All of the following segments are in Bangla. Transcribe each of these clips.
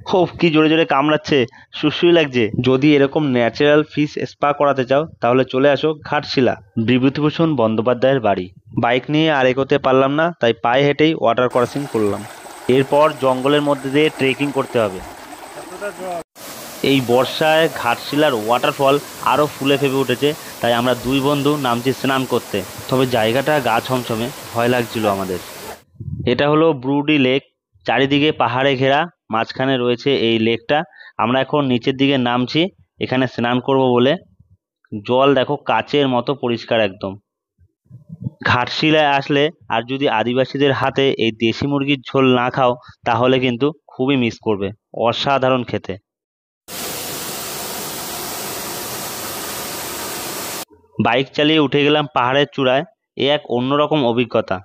খুব কি জোরে জোরে কামড়াচ্ছে, সুসুই লাগছে। যদি এরকম ন্যাচারাল ফিশ স্পা করাতে চাও তাহলে চলে আসো ঘাটশিলা, বিভূতিভূষণ বন্দ্যোপাধ্যায়ের বাড়ি। বাইক নিয়ে আর এগোতে পারলাম না, তাই পায়ে হেঁটেই ওয়াটার ক্রসিং করলাম। এরপর জঙ্গলের মধ্যে দিয়ে ট্রেকিং করতে হবে। এই বর্ষায় ঘাটশিলার ওয়াটারফল আরও ফুলে ফেপে উঠেছে, তাই আমরা দুই বন্ধু নামছি স্নান করতে। তবে জায়গাটা গা ছমছমে, ভয় লাগছিল আমাদের। এটা হলো ব্রুডি লেক, চারিদিকে পাহাড়ে ঘেরা, মাঝখানে রয়েছে এই লেকটা। আমরা এখন নিচের দিকে নামছি এখানে স্নান করব বলে। জল দেখো কাচের মতো পরিষ্কার একদম। ঘাটশিলায় আসলে আর যদি আদিবাসীদের হাতে এই দেশি মুরগির ঝোল না খাও তাহলে কিন্তু খুবই মিস করবে, অসাধারণ খেতে। বাইক চালিয়ে উঠে গেলাম পাহাড়ের চূড়ায়, এ এক অন্যরকম অভিজ্ঞতা।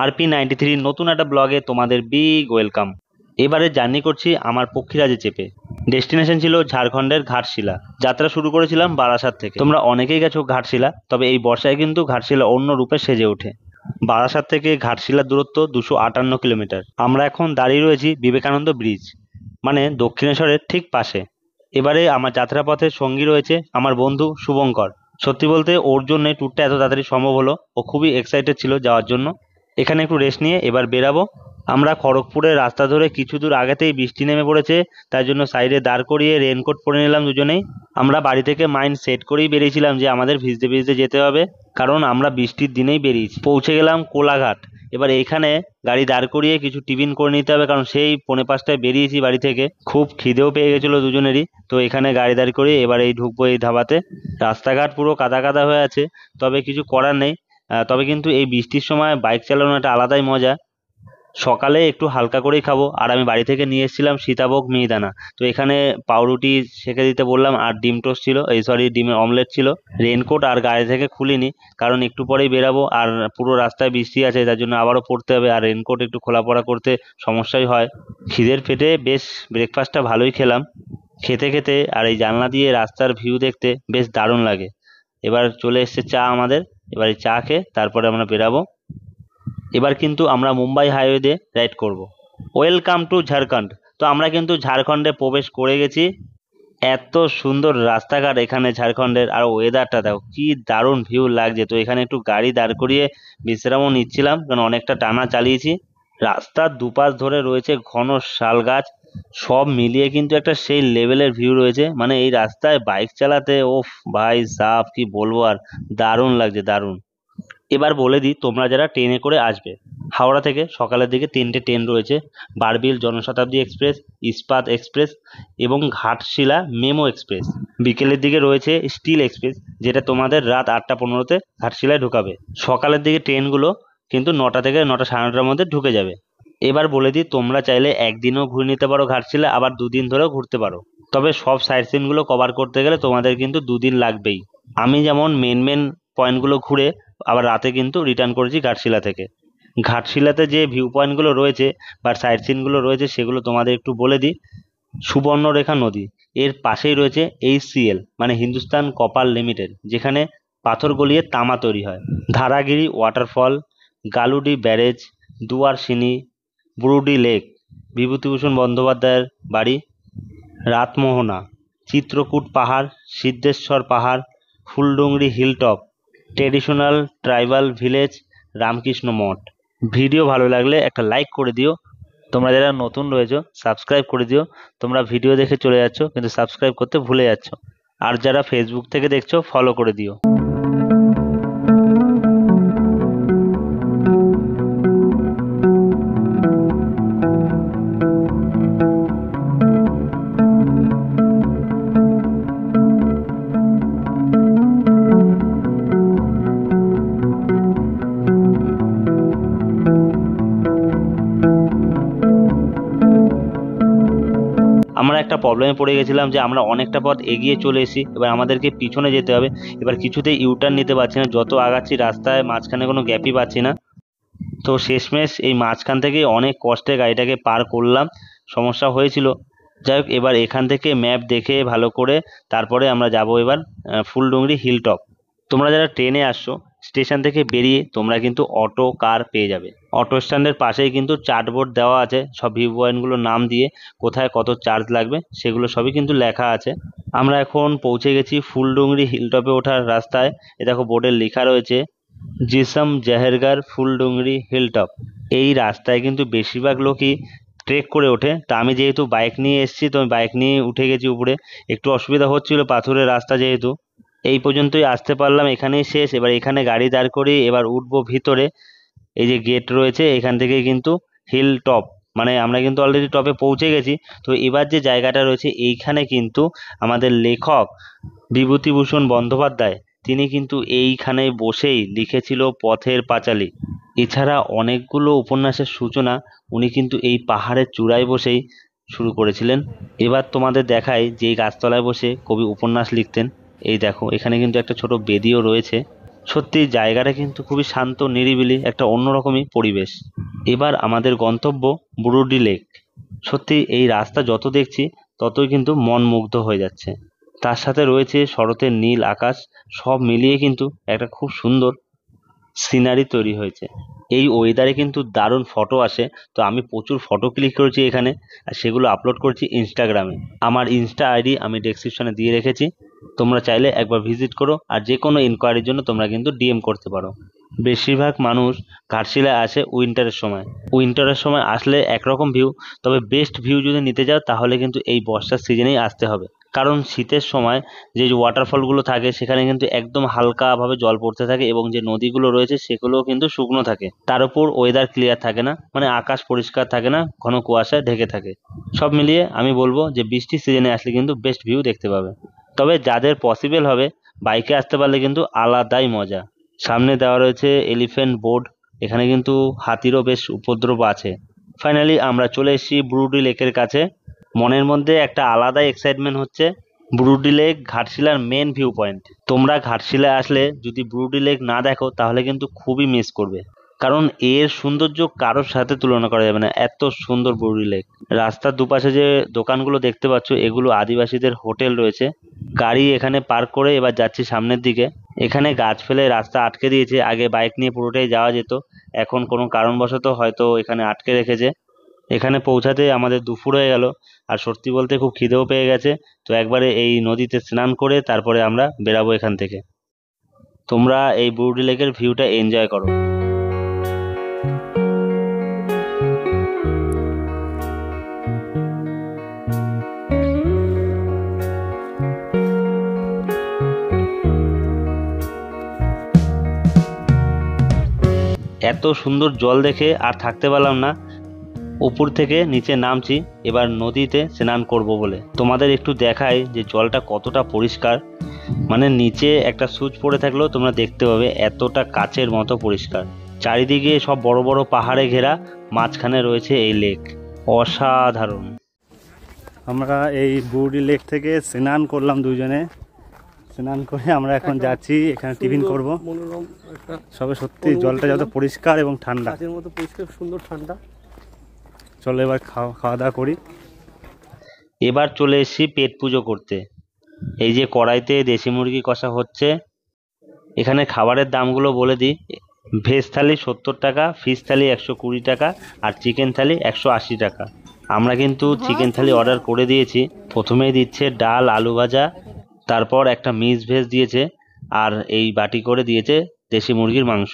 RP93 নতুন একটা ব্লগে তোমাদের বিগ ওয়েলকাম। এবারে জার্নি করছি আমার পক্ষীরাজে চেপে। ডেস্টিনেশন ছিল ঝাড়খণ্ডের ঘাটশিলা। যাত্রা শুরু করেছিলাম বারাসাত থেকে। তোমরা অনেকেই গেছো ঘাটশিলা, তবে এই বর্ষায় কিন্তু ঘাটশিলা অন্য রূপে সেজে ওঠে। বারাসাত থেকে ঘাটশিলার দূরত্ব 258 কিলোমিটার। আমরা এখন দাঁড়িয়ে রয়েছি বিবেকানন্দ ব্রিজ, মানে দক্ষিণেশ্বরের ঠিক পাশে। এবারে আমার যাত্রাপথে সঙ্গী রয়েছে আমার বন্ধু শুভঙ্কর। সত্যি বলতে ওর জন্য ট্যুরটা এত তাড়াতাড়ি সম্ভব হলো, ও খুবই এক্সাইটেড ছিল যাওয়ার জন্য। এখানে একটু রেস্ট নিয়ে এবার বেরাবো। আমরা খড়গপুরের রাস্তা ধরে কিছু দূর আগেতেই বৃষ্টি নেমে পড়েছে, তাই জন্য সাইডে দাঁড় করিয়ে রেনকোট পরে নিলাম দুজনেই। আমরা বাড়ি থেকে মাইন্ড সেট করেই বেরিয়েছিলাম যে আমাদের ভিজতে ভিজতে যেতে হবে, কারণ আমরা বৃষ্টির দিনেই বেরিয়েছি। পৌঁছে গেলাম কোলাঘাট। এবার এইখানে গাড়ি দাঁড় করিয়ে কিছু টিফিন করে নিতে হবে, কারণ সেই 4:45টায় বেরিয়েছি বাড়ি থেকে। খুব খিদেও পেয়ে গেছিলো দুজনেরই, তো এখানে গাড়ি দাঁড় করিয়ে এবার এই ঢুকবো এই ধাবাতে। রাস্তাঘাট পুরো কাদা কাদা হয়ে আছে, তবে কিছু করার নেই। তবে কিন্তু এই বৃষ্টির সময় বাইক চালানো একটা আলাদাই মজা। সকালে একটু হালকা করেই খাবো, আর আমি বাড়ি থেকে নিয়ে এসেছিলাম সীতাভোগ মিহিদানা। তো এখানে পাউরুটি সেঁকে দিতে বললাম, আর ডিম টোস্ট ছিল, ডিমের অমলেট ছিল। রেনকোট আর গাড়ি থেকে খুলিনি, কারণ একটু পরেই বেরাবো, আর পুরো রাস্তায় বৃষ্টি আছে, তার জন্য আবারও পড়তে হবে, আর রেনকোট একটু খোলা পড়া করতে সমস্যাই হয়। খিদের পেটে বেশ ব্রেকফাস্টটা ভালোই খেলাম। খেতে খেতে আর এই জানলা দিয়ে রাস্তার ভিউ দেখতে বেশ দারুণ লাগে। এবার চলে এসছে চা আমাদের, এবার এই চা খেয়ে তারপরে আমরা বেরাবো। এবার কিন্তু আমরা মুম্বাই হাইওয়ে দিয়ে রাইড করব। Welcome to Jharkhand. তো আমরা কিন্তু ঝাড়খণ্ডে প্রবেশ করে গেছি। এত সুন্দর রাস্তাঘাট এখানে ঝাড়খণ্ডের, আর ওয়েদারটা দেখো কি দারুণ ভিউ লাগছে। তো এখানে একটু গাড়ি দাঁড় করিয়ে বিশ্রামও নিচ্ছিলাম, কারণ অনেকটা টানা চালিয়েছি। রাস্তার দুপাশ ধরে রয়েছে ঘন শাল গাছ, সব মিলিয়ে কিন্তু একটা সেই লেভেলের ভিউ রয়েছে। মানে এই রাস্তায় বাইক চালাতে ওফ ভাই সাহ, কি বলবো আর, দারুণ লাগছে দারুণ। এবার বলে দিই তোমরা যারা ট্রেনে করে আসবে, হাওড়া থেকে সকালের দিকে 3টে ট্রেন রয়েছে। বারবিল জনশতাব্দী এক্সপ্রেস, ইস্পাত এক্সপ্রেস এবং ঘাটশিলা মেমো এক্সপ্রেস। বিকেলের দিকে রয়েছে স্টিল এক্সপ্রেস, যেটা তোমাদের রাত 8টা 15তে ঘাটশিলায় ঢুকাবে। সকালের দিকে ট্রেনগুলো কিন্তু 9টা থেকে 9টা সাড়ে 9টার মধ্যে ঢুকে যাবে। এবার বলে দিই তোমরা চাইলে একদিনও ঘুরে নিতে পারো ঘাটশিলা, আবার 2 দিন ধরেও ঘুরতে পারো। তবে সব সাইট সিনগুলো কভার করতে গেলে তোমাদের কিন্তু 2 দিন লাগবেই। আমি যেমন মেন মেন পয়েন্টগুলো ঘুরে আবার রাতে কিন্তু রিটার্ন করেছি ঘাটশিলা থেকে। ঘাটশিলাতে যে ভিউ পয়েন্টগুলো রয়েছে বা সাইট সিনগুলো রয়েছে সেগুলো তোমাদের একটু বলে দিই। সুবর্ণরেখা নদী, এর পাশেই রয়েছে HCL মানে হিন্দুস্তান কপার লিমিটেড, যেখানে পাথর গলিয়ে তামা তৈরি হয়। Dharagiri waterfall, Galudih barrage, Duarsini, Burudih lake, Bibhutibhushan বন্দ্যোপাধ্যায়ের বাড়ি, রাতমোহনা, চিত্রকূট পাহাড়, সিদ্ধেশ্বর পাহাড়, Phuldungri hilltop, traditional tribal village, Ramakrishna Math. Video ভালো লাগলে একটা লাইক করে দিও। তোমরা যারা নতুন রয়েছো সাবস্ক্রাইব করে দিও। তোমরা ভিডিও দেখে চলে যাচ্ছ কিন্তু সাবস্ক্রাইব করতে ভুলে যাচ্ছ। আর যারা ফেসবুক থেকে দেখছো ফলো করে দিও। আমরা একটা প্রবলেমে পড়ে গেছিলাম যে আমরা অনেকটা পথ এগিয়ে চলে এসেছি, এবার আমাদেরকে পিছনে যেতে হবে। এবার কিছুতেই ইউটার্ন নিতে পারছি না, যত আগাচ্ছি রাস্তায় মাঝখানে কোনো গ্যাপই পাচ্ছি না। তো শেষমেশ এই মাঝখান থেকে অনেক কষ্টে গাড়িটাকে পার করলাম, সমস্যা হয়েছিল। যাই হোক, এবার এখান থেকে ম্যাপ দেখে ভালো করে তারপরে আমরা যাব এবার ফুলডুংরি হিলটপ। তোমরা যারা ট্রেনে আসছো স্টেশন থেকে বেরিয়ে তোমরা কিন্তু অটো কার পেয়ে যাবে। অটো স্ট্যান্ডের পাশেই কিন্তু চার্টবোর্ড দেওয়া আছে, সব ভিউ পয়েন্টগুলোর নাম দিয়ে কোথায় কত চার্জ লাগবে সেগুলো সবই কিন্তু লেখা আছে। আমরা এখন পৌঁছে গেছি ফুলডুংরি হিলটপে ওঠার রাস্তায়। এ দেখো বোর্ডে লেখা রয়েছে জিসম জাহেরগার ফুলডুংরি হিলটপ। এই রাস্তায় কিন্তু বেশিরভাগ লোকই ট্রেক করে ওঠে। তা আমি যেহেতু বাইক নিয়ে এসেছি, তো আমি বাইক নিয়ে উঠে গেছি উপরে। একটু অসুবিধা হচ্ছিল পাথুরের রাস্তা যেহেতু। এই পর্যন্তই আসতে পারলাম, এখানেই শেষ। এবার এখানে গাড়ি দাঁড় করি, এবার উঠবো ভিতরে। এই যে গেট রয়েছে এখান থেকে কিন্তু হিল টপ, মানে আমরা কিন্তু অলরেডি টপে পৌঁছে গেছি। তো এবার যে জায়গাটা রয়েছে এইখানে কিন্তু আমাদের লেখক বিভূতিভূষণ বন্দ্যোপাধ্যায় তিনি কিন্তু এইখানে বসেই লিখেছিল পথের পাঁচালী। এছাড়া অনেকগুলো উপন্যাসের সূচনা উনি কিন্তু এই পাহাড়ের চূড়ায় বসেই শুরু করেছিলেন। এবার তোমাদের দেখাই যে এই গাছতলায় বসে কবি উপন্যাস লিখতেন। এই দেখো এখানে কিন্তু একটা ছোট বেদিও রয়েছে। সত্যি জায়গাটা কিন্তু খুবই শান্ত নিরিবিলি, একটা অন্যরকমই পরিবেশ। এবার আমাদের গন্তব্য ব্রুডি লেক। সত্যি এই রাস্তা যত দেখছি ততই কিন্তু মন মুগ্ধ হয়ে যাচ্ছে। তার সাথে রয়েছে শরতের নীল আকাশ, সব মিলিয়ে কিন্তু একটা খুব সুন্দর সিনারি তৈরি হয়েছে। এই ওয়েদারে কিন্তু দারুণ ফটো আসে। তো আমি প্রচুর ফটো ক্লিক করেছি এখানে, আর সেগুলো আপলোড করছি ইনস্টাগ্রামে। আমার ইনস্টা আইডি আমি ডেসক্রিপশনে দিয়ে রেখেছি, তোমরা চাইলে একবার ভিজিট করো। আর যে কোনো ইনকোয়ারির জন্য তোমরা কিন্তু ডিএম করতে পারো। বেশিরভাগ মানুষ ঘাটশিলায় আসে উইন্টারের সময়। উইন্টারের সময় আসলে একরকম ভিউ, তবে বেস্ট ভিউ যদি নিতে যাও তাহলে কিন্তু এই বর্ষার সিজনেই আসতে হবে। কারণ শীতের সময় যে ওয়াটারফলগুলো থাকে সেখানে কিন্তু একদম হালকাভাবে জল পড়তে থাকে, এবং যে নদীগুলো রয়েছে সেগুলোও কিন্তু শুকনো থাকে। তার উপর ওয়েদার ক্লিয়ার থাকে না, মানে আকাশ পরিষ্কার থাকে না, ঘন কুয়াশায় ঢেকে থাকে। সব মিলিয়ে আমি বলবো যে বৃষ্টির সিজনে আসলে কিন্তু বেস্ট ভিউ দেখতে পাবে। তবে যাদের পসিবল হবে বাইকে আসতে পারলে কিন্তু আলাদাই মজা। সামনে দেওয়া রয়েছে এলিফ্যান্ট বোর্ড, এখানে কিন্তু হাতিরও বেশ উপদ্রব আছে। ফাইনালি আমরা চলে এসেছি ব্রুডি লেকের কাছে। মনের মধ্যে একটা আলাদা এক্সাইটমেন্ট হচ্ছে। ব্রুডি লেক ঘাটশিলার মেন ভিউ পয়েন্ট। তোমরা ঘাটশিলায় আসলে যদি ব্রুডি লেক না দেখো তাহলে কিন্তু খুবই মিস করবে, কারণ এর সৌন্দর্য কারোর সাথে তুলনা করা যাবে না, এত সুন্দর ব্রুডি লেক। রাস্তার দুপাশে যে দোকানগুলো দেখতে পাচ্ছ এগুলো আদিবাসীদের হোটেল রয়েছে। গাড়ি এখানে পার্ক করে এবার যাচ্ছি সামনের দিকে। এখানে গাছ ফেলে রাস্তা আটকে দিয়েছে, আগে বাইক নিয়ে পুরোটাই যাওয়া যেত, এখন কোনো কারণবশত হয়তো এখানে আটকে রেখেছে। এখানে পৌঁছাতে আমাদের দুপুর হয়ে গেল, আর সত্যি বলতে খুব খিদেও পেয়ে গেছে। তো একবারে এই নদীতে স্নান করে তারপরে আমরা বেরাবো এখান থেকে। তোমরা এই ব্রুডি লেকের ভিউটা এনজয় করো। এত সুন্দর জল দেখে আর থাকতে পারলাম না, উপর থেকে নিচে নামছি এবার নদীতে স্নান করব বলে। তোমাদের একটু দেখাই যে জলটা কতটা পরিষ্কার, মানে নিচে একটা সুচ পড়ে থাকলেও তোমরা দেখতে পাবে এতটা কাচের মতো পরিষ্কার। চারিদিকে সব বড় বড় পাহাড়ে ঘেরা, মাঝখানে রয়েছে এই লেক, অসাধারণ। আমরা এই ব্রুডি লেক থেকে স্নান করলাম দুজনে। স্নান করে আমরা এখন যাচ্ছি এখানে টিফিন করব। মনোরম একটা সবে সত্যি জলটা যত পরিষ্কার এবং ঠান্ডা, কাচের মতো পরিষ্কার, সুন্দর ঠান্ডা। চলো এবার খাওয়া দাওয়া করি। এবার চলে এসেছি পেট পুজো করতে। এই যে কড়াইতে দেশি মুরগি কষা হচ্ছে। এখানে খাবারের দামগুলো বলে দিই। ভেজ থালি 70 টাকা, ফিশ থালি 120 টাকা, আর চিকেন থালি 180 টাকা। আমরা কিন্তু চিকেন থালি অর্ডার করে দিয়েছি। প্রথমেই দিচ্ছে ডাল আলু ভাজা, তারপর একটা মিক্স ভেজ দিয়েছে, আর এই বাটি করে দিয়েছে দেশি মুরগির মাংস।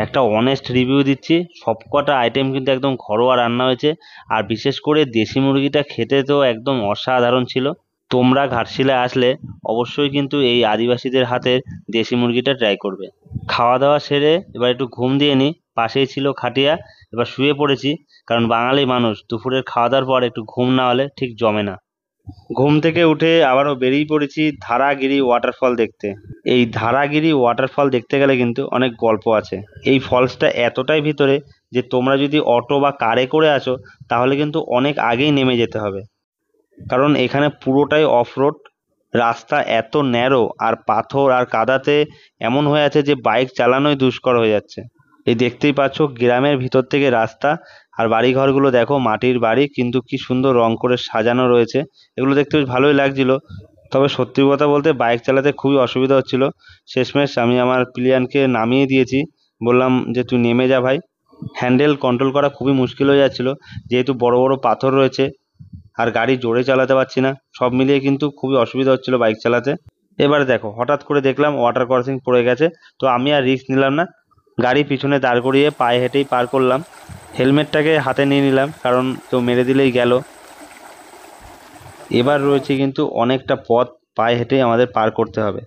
একটা অনেস্ট রিভিউ দিচ্ছি, সবকটা আইটেম কিন্তু একদম ঘরোয়া রান্না হয়েছে, আর বিশেষ করে দেশি মুরগিটা খেতে তো একদম অসাধারণ ছিল। তোমরা ঘাটশিলায় আসলে অবশ্যই কিন্তু এই আদিবাসীদের হাতের দেশি মুরগিটা ট্রাই করবে। খাওয়া দাওয়া সেরে এবার একটু ঘুম দিয়ে নিই, পাশেই ছিল খাটিয়া, এবার শুয়ে পড়েছি। কারণ বাঙালি মানুষ দুপুরের খাওয়া দাওয়ার পর একটু ঘুম না হলে ঠিক জমে না। ঘুম থেকে উঠে আবারও বেরিয়ে পড়েছি ধারাগিরি ওয়াটারফল দেখতে। এই ধারাগিরি ওয়াটারফল দেখতে গেলে কিন্তু অনেক গল্প আছে। এই ফলসটা এতটাই ভিতরে যে তোমরা যদি অটো বা কারে করে আসো তাহলে কিন্তু অনেক আগেই নেমে যেতে হবে, কারণ এখানে পুরোটাই অফ রোড। রাস্তা এত ন্যারো, আর পাথর আর কাদাতে এমন হয়ে আছে যে বাইক চালানোই দুষ্কর হয়ে যাচ্ছে। এই দেখতেই পাচ্ছ গ্রামের ভিতর থেকে রাস্তা, আর বাড়ি ঘরগুলো দেখো মাটির বাড়ি, কিন্তু কি সুন্দর রং করে সাজানো রয়েছে। এগুলো দেখতে বেশ ভালোই লাগছিল। তবে সত্যি কথা বলতে বাইক চালাতে খুবই অসুবিধা হচ্ছিল। শেষমেশ আমি আমার প্লিয়ানকে নামিয়ে দিয়েছি, বললাম যে তুই নেমে যা ভাই। হ্যান্ডেল কন্ট্রোল করা খুবই মুশকিল হয়ে যাচ্ছিল, যেহেতু বড় বড় পাথর রয়েছে আর গাড়ি জোরে চালাতে পারছি না, সব মিলিয়ে কিন্তু খুবই অসুবিধা হচ্ছিল বাইক চালাতে। এবারে দেখো হঠাৎ করে দেখলাম ওয়াটার ক্রসিং পড়ে গেছে, তো আমি আর রিস্ক নিলাম না, গাড়ি পিছনে দাঁড় করিয়ে পায়ে হেঁটেই পার করলাম। হেলমেটটাকে হাতে নিয়ে নিলাম, কারণ কেউ মেরে দিলেই গেল। এবার রয়েছে কিন্তু অনেকটা পথ পায়ে হেঁটেই আমাদের পার করতে হবে।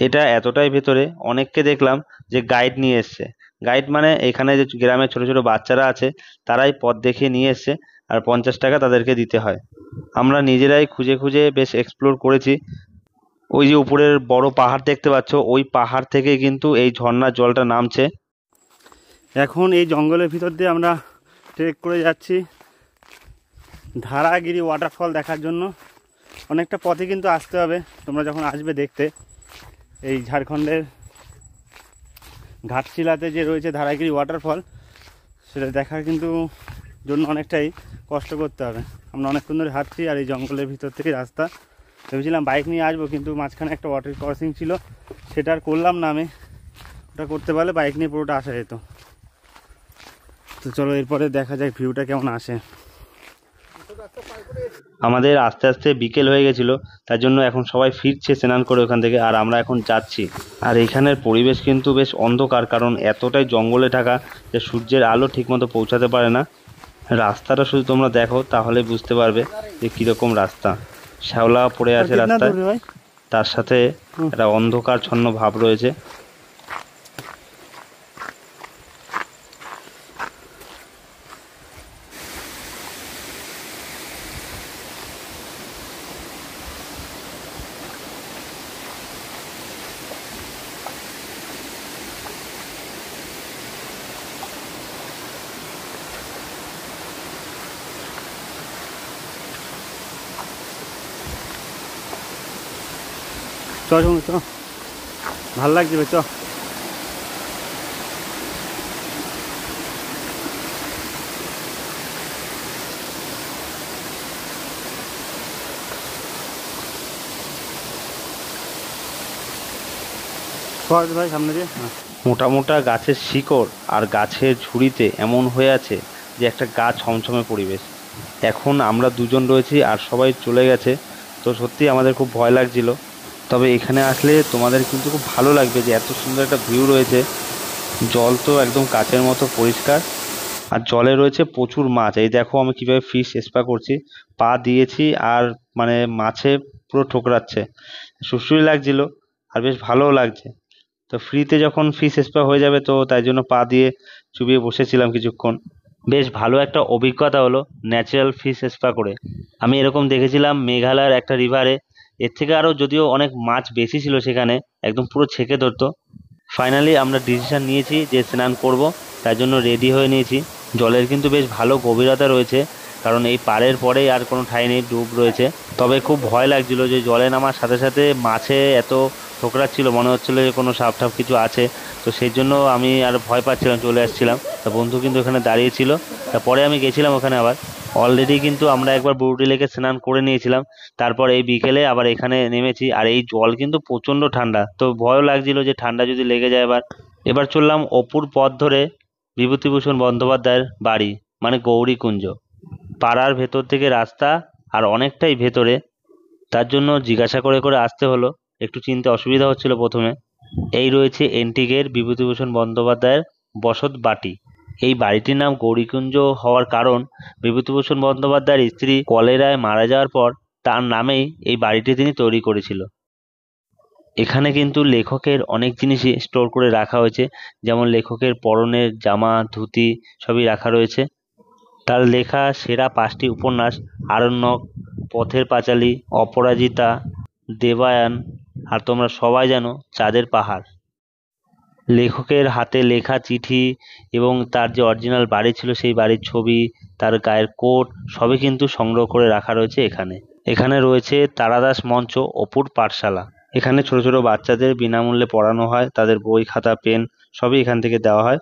এটা এতটাই ভেতরে, অনেককে দেখলাম যে গাইড নিয়ে এসছে। গাইড মানে এখানে যে গ্রামের ছোট ছোট বাচ্চারা আছে, তারাই পথ দেখিয়ে নিয়ে এসছে, আর 50 টাকা তাদেরকে দিতে হয়। আমরা নিজেরাই খুঁজে খুঁজে বেশ এক্সপ্লোর করেছি। ওই যে উপরের বড় পাহাড় দেখতে পাচ্ছ, ওই পাহাড় থেকে কিন্তু এই ঝর্ণার জলটা নামছে। এখন এই জঙ্গলের ভিতর দিয়ে আমরা ট্রেক করে যাচ্ছি ধারাগিরি ওয়াটারফল দেখার জন্য। অনেকটা পথে কিন্তু আসতে হবে, তোমরা যখন আসবে দেখতে। এই ঝাড়খণ্ডের ঘাটশিলাতে যে রয়েছে ধারাগিরি ওয়াটারফল, সেটা দেখার কিন্তু জন্য অনেকটাই কষ্ট করতে হবে। আমরা অনেকক্ষণ ধরে হাঁটছি, আর এই জঙ্গলের ভিতর থেকে রাস্তা। ভেবেছিলাম বাইক নিয়ে আসবো, কিন্তু মাঝখানে একটা ওয়াটার ক্রসিং ছিল, সেটা আর করলাম না আমি। ওটা করতে পারলে বাইক নিয়ে পুরোটা আসা যেত। তো চলো এরপরে দেখা যায় ভিউটা কেমন আসে। আমাদের আস্তে আস্তে বিকেল হয়ে গেছিল, তার জন্য এখন সবাই ফিরছে স্নান করে ওখান থেকে, আর আমরা এখন যাচ্ছি। আর এখানের পরিবেশ কিন্তু বেশ অন্ধকার, কারণ এতটাই জঙ্গলে থাকা যে সূর্যের আলো ঠিকমতো পৌঁছাতে পারে না। রাস্তাটা শুধু তোমরা দেখো, তাহলে বুঝতে পারবে যে কীরকম রাস্তা। শ্যাওলা পড়ে আছে রাস্তায়, তার সাথে একটা অন্ধকারচ্ছন্ন ভাব রয়েছে। চ চ, ভাল লাগছে চ। ভাই সামনে দিয়ে। মোটা মোটা গাছের শিকড় আর গাছের ঝুড়িতে এমন হয়ে আছে যে একটা গা ছমছমে পরিবেশ। এখন আমরা দুজন রয়েছি আর সবাই চলে গেছে, তো সত্যি আমাদের খুব ভয় লাগছিল। তবে এখানে আসলে তোমাদের কিন্তু খুব ভালো লাগবে, যে এত সুন্দর একটা ভিউ রয়েছে। জল তো একদম কাচের মতো পরিষ্কার, আর জলে রয়েছে প্রচুর মাছ। এই দেখো আমি কিভাবে ফিশ স্পা করছি, পা দিয়েছি আর মানে মাছে পুরো ঠোকরাচ্ছে। সুশ্রী লাগছিল আর বেশ ভালোও লাগছে। তো ফ্রিতে যখন ফিশ স্পা হয়ে যাবে, তো তাই জন্য পা দিয়ে চুবিয়ে বসেছিলাম কিছুক্ষণ। বেশ ভালো একটা অভিজ্ঞতা হলো ন্যাচারাল ফিশ স্পা করে। আমি এরকম দেখেছিলাম মেঘালয়ের একটা রিভারে, এর থেকে আরও যদিও অনেক মাছ বেশি ছিল সেখানে, একদম পুরো ছেঁকে ধরতো। ফাইনালি আমরা ডিসিশন নিয়েছি যে স্নান করব, তাই জন্য রেডি হয়ে নিয়েছি। জলের কিন্তু বেশ ভালো গভীরতা রয়েছে, কারণ এই পাড়ের পরেই আর কোনো ঠাঁই নেই, ডুব রয়েছে। তবে খুব ভয় লাগছিল যে জলে নামার সাথে সাথে মাছে এত ঠোকরাচ্ছিল, মনে হচ্ছিল যে কোনো সাপ টাপ কিছু আছে। তো সেই জন্য আমি আর ভয় পাচ্ছিলাম, চলে আসছিলাম। তা বন্ধু কিন্তু ওখানে দাঁড়িয়েছিল, তারপরে আমি গেছিলাম ওখানে। আবার অলরেডি কিন্তু আমরা একবার বুরুটি লেকে স্নান করে নিয়েছিলাম, তারপর এই বিকেলে আবার এখানে নেমেছি। আর এই জল কিন্তু প্রচণ্ড ঠান্ডা, তো ভয়ও লাগছিল যে ঠান্ডা যদি লেগে যায়। এবার চললাম অপুর পথ ধরে বিভূতিভূষণ বন্দ্যোপাধ্যায়ের বাড়ি, মানে গৌরীকুঞ্জ। পাড়ার ভেতর থেকে রাস্তা আর অনেকটাই ভেতরে, তার জন্য জিজ্ঞাসা করে করে আসতে হলো, একটু চিনতে অসুবিধা হচ্ছিল প্রথমে। এই রয়েছে এনটিকের বিভূতিভূষণ বন্দ্যোপাধ্যায়ের বসত বাটি। এই বাড়িটির নাম গৌরীকুঞ্জ হওয়ার কারণ, বিভূতিভূষণ বন্দ্যোপাধ্যায়ের স্ত্রী কলেরায় মারা যাওয়ার পর তার নামেই এই বাড়িটি তিনি তৈরি করেছিল। এখানে কিন্তু লেখকের অনেক জিনিসই স্টোর করে রাখা হয়েছে, যেমন লেখকের পরনের জামা, ধুতি সবই রাখা রয়েছে। তার লেখা সেরা 5টি উপন্যাস আরণ্যক, পথের পাঁচালী, অপরাজিতা, দেবায়ন, আর তোমরা সবাই জানো চাঁদের পাহাড়। লেখকের হাতে লেখা চিঠি এবং তার যে অরিজিনাল বাড়ি ছিল সেই বাড়ির ছবি, তার গায়ের কোট সবই কিন্তু সংগ্রহ করে রাখা রয়েছে এখানে। এখানে রয়েছে তারাদাস মঞ্চ, অপুর পাঠশালা। এখানে ছোট ছোট বাচ্চাদের বিনামূল্যে পড়ানো হয়, তাদের বই খাতা পেন সবই এখান থেকে দেওয়া হয়।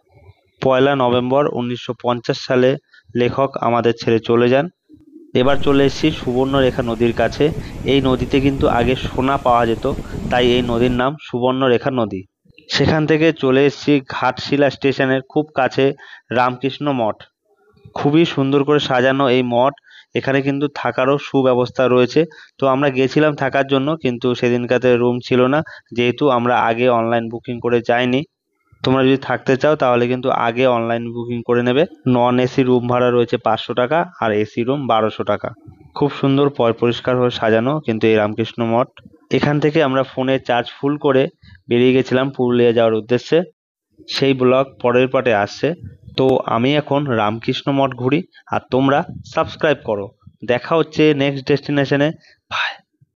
1 নভেম্বর 1950 সালে লেখক আমাদের ছেড়ে চলে যান। এবার চলে এসেছি সুবর্ণরেখা নদীর কাছে। এই নদীতে কিন্তু আগে সোনা পাওয়া যেত, তাই এই নদীর নাম সুবর্ণরেখা নদী। সেখান থেকে চলে এসেছি ঘাটশিলা স্টেশনের খুব কাছে রামকৃষ্ণ মঠ। খুবই সুন্দর করে সাজানো এই মঠ। এখানে কিন্তু থাকারও সুব্যবস্থা রয়েছে। তো আমরা গেছিলাম থাকার জন্য, কিন্তু সেদিনকাতে রুম ছিল না, যেহেতু আমরা আগে অনলাইন বুকিং করে যাইনি। তোমরা যদি থাকতে চাও তাহলে কিন্তু আগে অনলাইন বুকিং করে নেবে। নন এসি রুম ভাড়া রয়েছে 500 টাকা আর এসি রুম 1200 টাকা। খুব সুন্দর পরিষ্কার হয়ে সাজানো কিন্তু এই রামকৃষ্ণ মঠ। এখান থেকে আমরা ফোনে চার্জ ফুল করে বেরিয়ে গেছিলাম পুরুলিয়া যাওয়ার উদ্দেশ্যে। সেই ব্লগ পরের পার্টে আসছে। তো আমি এখন রামকৃষ্ণ মঠ ঘুরি আর তোমরা সাবস্ক্রাইব করো। দেখা হচ্ছে নেক্সট ডেস্টিনেশনে। বাই।